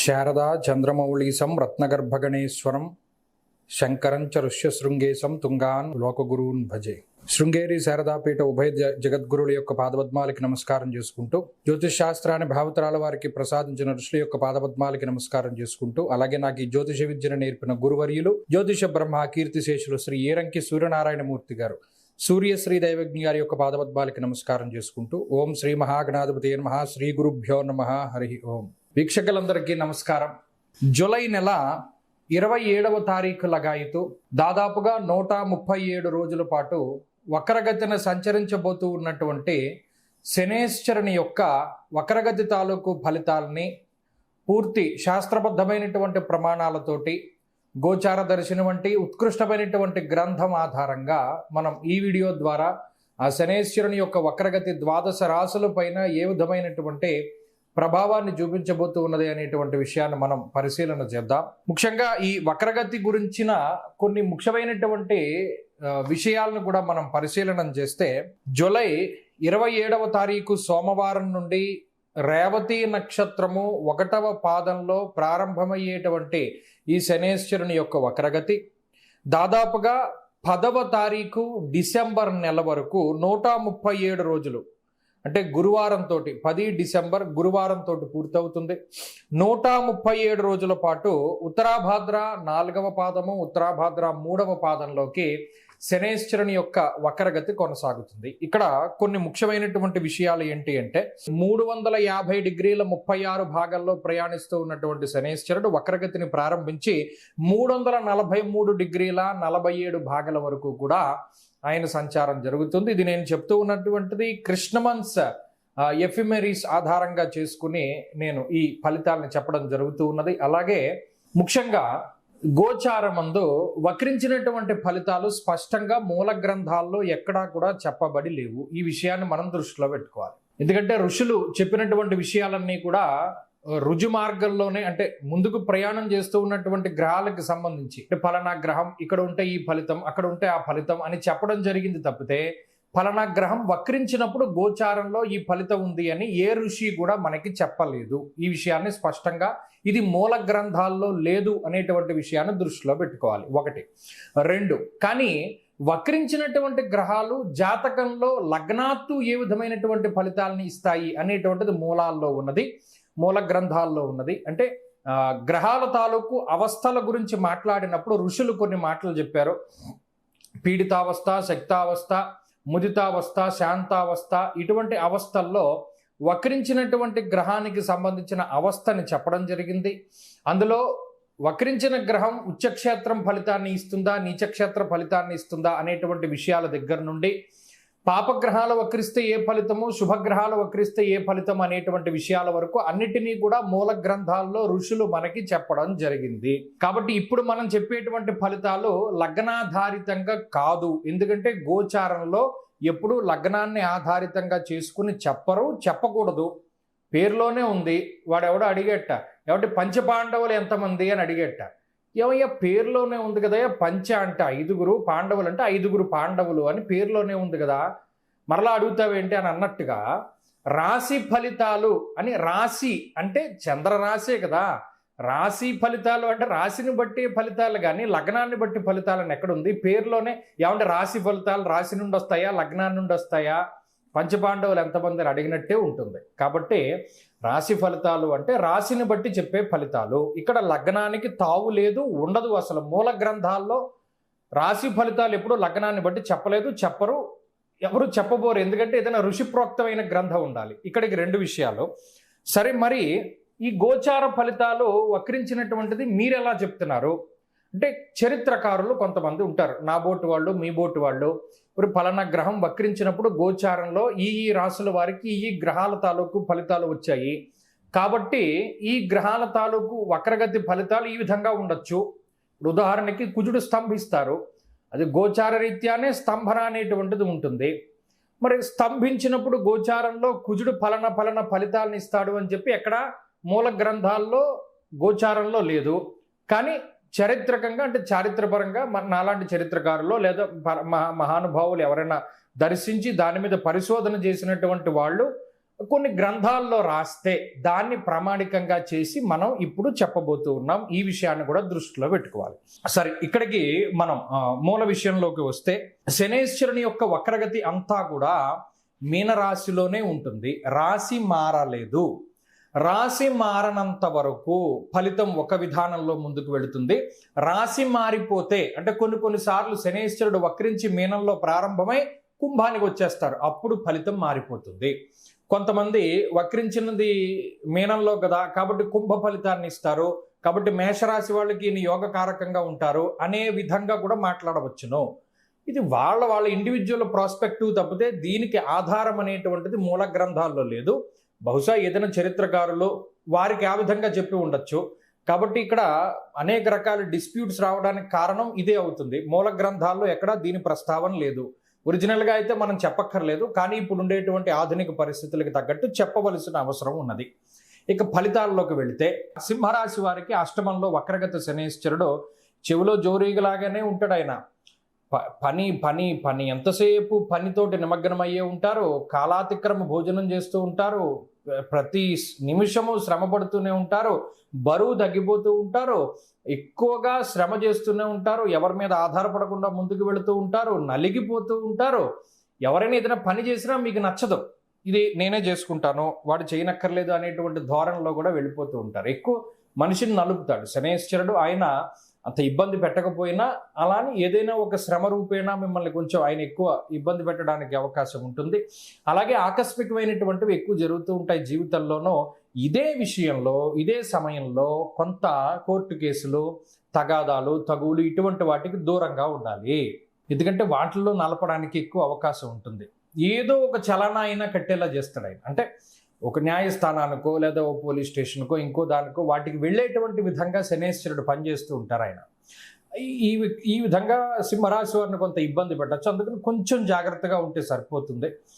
శారదా చంద్రమౌళీశం రత్నగర్భగణేశ్వరం శంకరం చ ఋష్యశృంగేశం తుంగాన్ లోకగురూన్ భజే. శృంగేరి శారదాపీఠ ఉభయ జగద్గురుల యొక్క పాదపద్మాలకి నమస్కారం చేసుకుంటూ, జ్యోతిష్ శాస్త్రాన్ని భావతరాల వారికి ప్రసాదించిన ఋషుల యొక్క పాదపద్మాలకి నమస్కారం చేసుకుంటూ, అలాగే నాకు ఈ జ్యోతిష విద్యను నేర్పిన గురువర్యులు జ్యోతిష బ్రహ్మ కీర్తిశేషులు శ్రీ ఏరంకి సూర్యనారాయణమూర్తి గారు సూర్యశ్రీ దైవజ్ఞ గారి యొక్క పాదపద్మాలకి నమస్కారం చేసుకుంటూ, ఓం శ్రీ మహాగణాధిపతి నమః, శ్రీ గురుభ్యో నమః, హరి ఓం. వీక్షకులందరికీ నమస్కారం. జూలై నెల 27వ తారీఖు లగాయితూ దాదాపుగా 137 రోజుల పాటు వక్రగతిన సంచరించబోతూ ఉన్నటువంటి శనేశ్వరుని యొక్క వక్రగతి తాలూకు ఫలితాలని పూర్తి శాస్త్రబద్ధమైనటువంటి ప్రమాణాలతోటి గోచార దర్శనం వంటి ఉత్కృష్టమైనటువంటి గ్రంథం ఆధారంగా మనం ఈ వీడియో ద్వారా ఆ శనేశ్వరుని యొక్క వక్రగతి 12 రాశుల పైన ఏ విధమైనటువంటి ప్రభావాన్ని చూపించబోతూ ఉన్నది అనేటువంటి విషయాన్ని మనం పరిశీలన చేద్దాం. ముఖ్యంగా ఈ వక్రగతి గురించిన కొన్ని ముఖ్యమైనటువంటి విషయాలను కూడా మనం పరిశీలన చేస్తే, జూలై 27వ తారీఖు సోమవారం నుండి రేవతి నక్షత్రము 1వ పాదంలో ప్రారంభమయ్యేటువంటి ఈ శనేశ్వరుని యొక్క వక్రగతి దాదాపుగా 10వ తారీఖు డిసెంబర్ నెల వరకు 137 రోజులు, అంటే గురువారంతో 10 డిసెంబర్ గురువారంతో పూర్తవుతుంది. 137 రోజుల పాటు ఉత్తరాభాద్ర 4వ పాదము, ఉత్తరాభాద్ర 3వ పాదంలోకి శనేశ్వరుని యొక్క వక్రగతి కొనసాగుతుంది. ఇక్కడ కొన్ని ముఖ్యమైనటువంటి విషయాలు ఏంటి అంటే, 350 డిగ్రీల 36 భాగాల్లో ప్రయాణిస్తూ ఉన్నటువంటి శనేశ్వరుడు వక్రగతిని ప్రారంభించి 343 డిగ్రీల 47 భాగాల వరకు కూడా ఆయన సంచారం జరుగుతుంది. ఇది నేను చెప్తూ ఉన్నటువంటిది కృష్ణమన్స్ ఎఫిమెరీస్ ఆధారంగా చేసుకుని నేను ఈ ఫలితాలను చెప్పడం జరుగుతూ ఉన్నది. అలాగే ముఖ్యంగా గోచారమందు వక్రించినటువంటి ఫలితాలు స్పష్టంగా మూల గ్రంథాల్లో ఎక్కడా కూడా చెప్పబడి లేవు. ఈ విషయాన్ని మనం దృష్టిలో పెట్టుకోవాలి. ఎందుకంటే ఋషులు చెప్పినటువంటి విషయాలన్నీ కూడా రుజు మార్గంలోనే, అంటే ముందుకు ప్రయాణం చేస్తూ ఉన్నటువంటి గ్రహాలకు సంబంధించి, ఫలానా గ్రహం ఇక్కడ ఉంటే ఈ ఫలితం, అక్కడ ఉంటే ఆ ఫలితం అని చెప్పడం జరిగింది తప్పితే ఫలానా గ్రహం వక్రించినప్పుడు గోచారంలో ఈ ఫలితం ఉంది అని ఏ ఋషి కూడా మనకి చెప్పలేదు. ఈ విషయాన్ని స్పష్టంగా ఇది మూల గ్రంథాల్లో లేదు అనేటువంటి విషయాన్ని దృష్టిలో పెట్టుకోవాలి. 1. 2, కానీ వక్రించినటువంటి గ్రహాలు జాతకంలో లగ్నాత్తు ఏ విధమైనటువంటి ఫలితాలని ఇస్తాయి అనేటువంటిది మూలాల్లో ఉన్నది, మూల గ్రంథాల్లో ఉన్నది. అంటే గ్రహాల తాలూకు అవస్థల గురించి మాట్లాడినప్పుడు ఋషులు కొన్ని మాటలు చెప్పారు. పీడితావస్థ, శక్తావస్థ, ముదితావస్థ, శాంతావస్థ, ఇటువంటి అవస్థల్లో వక్రించినటువంటి గ్రహానికి సంబంధించిన అవస్థని చెప్పడం జరిగింది. అందులో వక్రించిన గ్రహం ఉచ్చక్షేత్రం ఫలితాన్ని ఇస్తుందా, నీచక్షేత్ర ఫలితాన్ని ఇస్తుందా అనేటువంటి విషయాల దగ్గర నుండి, పాపగ్రహాలు వక్రిస్తే ఏ ఫలితము, శుభగ్రహాలు వక్రిస్తే ఏ ఫలితం అనేటువంటి విషయాల వరకు అన్నిటినీ కూడా మూల గ్రంథాల్లో ఋషులు మనకి చెప్పడం జరిగింది. కాబట్టి ఇప్పుడు మనం చెప్పేటువంటి ఫలితాలు లగ్నాధారితంగా కాదు. ఎందుకంటే గోచారంలో ఎప్పుడు లగ్నాన్ని ఆధారితంగా చేసుకుని చెప్పరు, చెప్పకూడదు. పేరులోనే ఉంది. వాడెవడో అడిగేట, ఎవటి పంచపాండవులు ఎంతమంది అని అడిగేట. ఏమయ్యా పేరులోనే ఉంది కదా, పంచ అంటే 5గురు, పాండవులు అంటే 5గురు పాండవులు అని పేరులోనే ఉంది కదా, మరలా అడుగుతావేంటి అని అన్నట్టుగా రాశి ఫలితాలు అని, రాశి అంటే చంద్రరాశే కదా, రాశి ఫలితాలు అంటే రాశిని బట్టి ఫలితాలు కానీ లగ్నాన్ని బట్టి ఫలితాలని ఎక్కడుంది? పేరులోనే ఏమంటే రాశి ఫలితాలు రాశి నుండి వస్తాయా, లగ్నాన్ని నుండి వస్తాయా, పంచపాండవులు ఎంతమంది అని అడిగినట్టే ఉంటుంది. కాబట్టి రాశి ఫలితాలు అంటే రాశిని బట్టి చెప్పే ఫలితాలు. ఇక్కడ లగ్నానికి తావు లేదు, ఉండదు. అసలు మూల గ్రంథాల్లో రాశి ఫలితాలు ఎప్పుడు లగ్నాన్ని బట్టి చెప్పలేదు, చెప్పరు, ఎవరు చెప్పబోరు. ఎందుకంటే ఏదైనా ఋషిప్రోక్తమైన గ్రంథం ఉండాలి. ఇక్కడికి 2 విషయాలు. సరే, మరి ఈ గోచార ఫలితాలు వక్రించినటువంటిది మీరు ఎలా చెప్తున్నారు అంటే, చరిత్రకారులు కొంతమంది ఉంటారు, నా బోటు వాళ్ళు, మీ బోటు వాళ్ళు, ఇప్పుడు ఫలానా గ్రహం వక్రించినప్పుడు గోచారంలో ఈ రాశుల వారికి ఈ గ్రహాల తాలూకు ఫలితాలు వచ్చాయి కాబట్టి ఈ గ్రహాల తాలూకు వక్రగతి ఫలితాలు ఈ విధంగా ఉండొచ్చు. ఇప్పుడు ఉదాహరణకి కుజుడు స్తంభిస్తారు, అది గోచార రీత్యానే స్తంభన అనేటువంటిది ఉంటుంది. మరి స్తంభించినప్పుడు గోచారంలో కుజుడు ఫలన ఫలితాలను ఇస్తాడు అని చెప్పి ఎక్కడ మూల గ్రంథాల్లో గోచారంలో లేదు. కానీ చారిత్రకంగా, అంటే చారిత్రపరంగా నాలాంటి చరిత్రకారులు లేదా మహానుభావులు ఎవరైనా దర్శించి దాని మీద పరిశోధన చేసినటువంటి వాళ్ళు కొన్ని గ్రంథాల్లో రాస్తే దాన్ని ప్రామాణికంగా చేసి మనం ఇప్పుడు చెప్పబోతూ ఉన్నాం. ఈ విషయాన్ని కూడా దృష్టిలో పెట్టుకోవాలి. సరే, ఇక్కడికి మనం మూల విషయంలోకి వస్తే, శనేశ్వరుని యొక్క వక్రగతి అంతా కూడా మీనరాశిలోనే ఉంటుంది. రాశి మారలేదు. రాశి మారనంత వరకు ఫలితం ఒక విధానంలో ముందుకు వెళుతుంది. రాశి మారిపోతే అంటే కొన్నిసార్లు శనేశ్వరుడు వక్రించి మీనంలో ప్రారంభమై కుంభానికి వచ్చేస్తారు, అప్పుడు ఫలితం మారిపోతుంది. కొంతమంది వక్రించినది మీనంలో కదా కాబట్టి కుంభ ఫలితాన్ని ఇస్తారు, కాబట్టి మేషరాశి వాళ్ళకి ఈయన యోగకారకంగా ఉంటారు అనే విధంగా కూడా మాట్లాడవచ్చును. ఇది వాళ్ళ ఇండివిజువల్ ప్రాస్పెక్టివ్ తప్పితే దీనికి ఆధారం అనేటువంటిది మూల గ్రంథాల్లో లేదు. బహుశా ఏదైనా చరిత్రకారులు వారికి ఆ విధంగా చెప్పి ఉండొచ్చు. కాబట్టి ఇక్కడ అనేక రకాల డిస్ప్యూట్స్ రావడానికి కారణం ఇదే అవుతుంది. మూల గ్రంథాల్లో ఎక్కడా దీని ప్రస్తావన లేదు. ఒరిజినల్గా అయితే మనం చెప్పక్కర్లేదు, కానీ ఇప్పుడు ఉండేటువంటి ఆధునిక పరిస్థితులకు తగ్గట్టు చెప్పవలసిన అవసరం ఉన్నది. ఇక ఫలితాల్లోకి వెళితే, సింహరాశి వారికి అష్టమంలో వక్రగత శనేశ్వరుడు చెవిలో జోరీగలాగానే ఉంటాడు. ఆయన పని పని పని ఎంతసేపు పనితోటి నిమగ్నమయ్యే ఉంటారు. కాలాతిక్రమ భోజనం చేస్తూ ఉంటారు. ప్రతి నిమిషము శ్రమ పడుతూనే ఉంటారు. బరువు తగ్గిపోతూ ఉంటారు. ఎక్కువగా శ్రమ చేస్తూనే ఉంటారు. ఎవరి మీద ఆధారపడకుండా ముందుకు వెళుతూ ఉంటారు. నలిగిపోతూ ఉంటారు. ఎవరైనా ఏదైనా పని చేసినా మీకు నచ్చదు, ఇది నేనే చేసుకుంటాను, వాడు చేయనక్కర్లేదు అనేటువంటి ధోరణిలో కూడా వెళ్ళిపోతూ ఉంటారు. ఎక్కువ మనిషిని నలుపుతాడు శనేశ్వరుడు. ఆయన అంత ఇబ్బంది పెట్టకపోయినా అలానే ఏదైనా ఒక శ్రమ రూపేణా మిమ్మల్ని కొంచెం ఆయన ఎక్కువ ఇబ్బంది పెట్టడానికి అవకాశం ఉంటుంది. అలాగే ఆకస్మికమైనటువంటివి ఎక్కువ జరుగుతూ ఉంటాయి జీవితంలోనూ. ఇదే విషయంలో ఇదే సమయంలో కొంత కోర్టు కేసులు, తగాదాలు, తగువులు ఇటువంటి వాటికి దూరంగా ఉండాలి. ఎందుకంటే వాటిల్లో నలపడానికి ఎక్కువ అవకాశం ఉంటుంది. ఏదో ఒక చలన అయినా కట్టేలా చేస్తాడు ఆయన. అంటే ఒక న్యాయస్థానానికో లేదా ఓ పోలీస్ స్టేషన్కో ఇంకో దానికో వాటికి వెళ్ళేటువంటి విధంగా శనేశ్వరుడు పనిచేస్తూ ఉంటారు ఆయన. ఈ విధంగా సింహరాశి వారిని కొంత ఇబ్బంది పెట్టచ్చు. అందుకని కొంచెం జాగ్రత్తగా ఉంటే సరిపోతుంది.